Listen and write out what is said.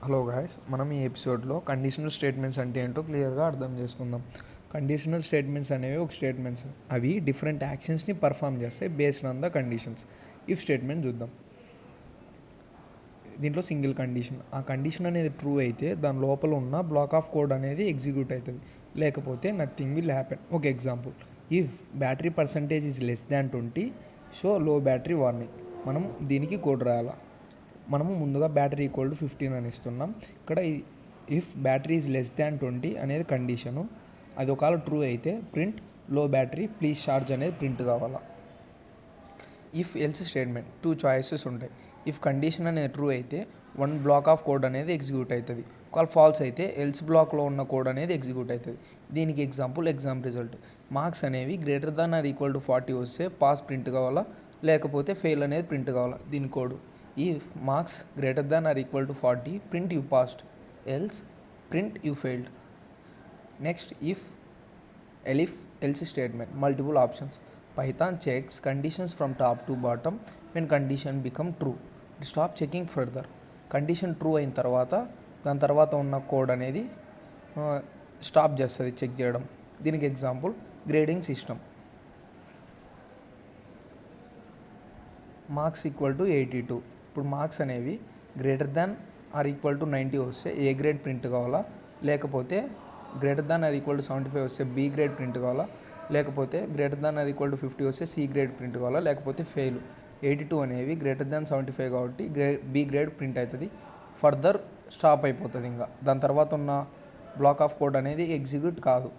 Hello guys, మనం ఈ ఎపిసోడ్లో కండిషనల్ స్టేట్మెంట్స్ అంటే ఏంటో క్లియర్గా అర్థం చేసుకుందాం. కండిషనల్ స్టేట్మెంట్స్ అనేవి ఒక స్టేట్మెంట్స్, అవి డిఫరెంట్ యాక్షన్స్ని పర్ఫామ్ చేస్తాయి based on the conditions. If statement చూద్దాం. దీంట్లో సింగిల్ కండిషన్, ఆ కండిషన్ అనేది ట్రూ అయితే దాని లోపల ఉన్న బ్లాక్ ఆఫ్ కోడ్ అనేది ఎగ్జిక్యూట్ అవుతుంది, లేకపోతే నథింగ్ విల్ హ్యాపెన్. ఒక example, if battery percentage is less than 20 show లో బ్యాటరీ వార్నింగ్. మనం దీనికి కోడ్ రాయాలా. మనము ముందుగా బ్యాటరీ ఈక్వల్ టు 15 అని ఇస్తున్నాం. ఇక్కడ if battery is less than 20 అనేది కండిషను. అది ఒకవేళ ట్రూ అయితే ప్రింట్ లో బ్యాటరీ ప్లీజ్ ఛార్జ్ అనేది ప్రింట్ కావాలా. ఇఫ్ ఎల్స్ స్టేట్మెంట్ 2 చాయిసెస్ ఉంటాయి. ఇఫ్ కండిషన్ అనేది ట్రూ అయితే 1 బ్లాక్ ఆఫ్ కోడ్ అనేది ఎగ్జిక్యూట్ అవుతుంది. ఒకవేళ ఫాల్స్ అయితే ఎల్స్ బ్లాక్లో ఉన్న కోడ్ అనేది ఎగ్జిక్యూట్ అవుతుంది. దీనికి ఎగ్జామ్ రిజల్ట్ మార్క్స్ అనేవి greater than or equal to 40 వస్తే పాస్ ప్రింట్ కావాలా, లేకపోతే ఫెయిల్ అనేది ప్రింట్ కావాలా. దీని code if marks greater than or equal to 40 print you passed, else print you failed. Next, if else statement, multiple options. Python checks conditions from top to bottom. When condition become true, stop checking further. Condition true అయిన తర్వాత దాని తర్వాత ఉన్న code అనేది stop చేస్తుంది check చేయడం. దీనికి example grading system. Marks equal to 82. ఇప్పుడు మార్క్స్ అనేవి greater than or equal to 90 వస్తే ఏ గ్రేడ్ ప్రింట్ కావాలా, లేకపోతే greater than or equal to 75 వస్తే బి గ్రేడ్ ప్రింట్ కావాలా, లేకపోతే greater than or equal to 50 వస్తే సి గ్రేడ్ ప్రింట్ కావాలా, లేకపోతే ఫెయిల్. 82 అనేవి గ్రేటర్ దాన్ 75 కాబట్టి బి గ్రేడ్ ప్రింట్ అవుతుంది. ఫర్దర్ స్టాప్ అయిపోతుంది. ఇంకా దాని తర్వాత ఉన్న బ్లాక్ ఆఫ్ కోడ్ అనేది ఎగ్జిక్యూట్ కాదు.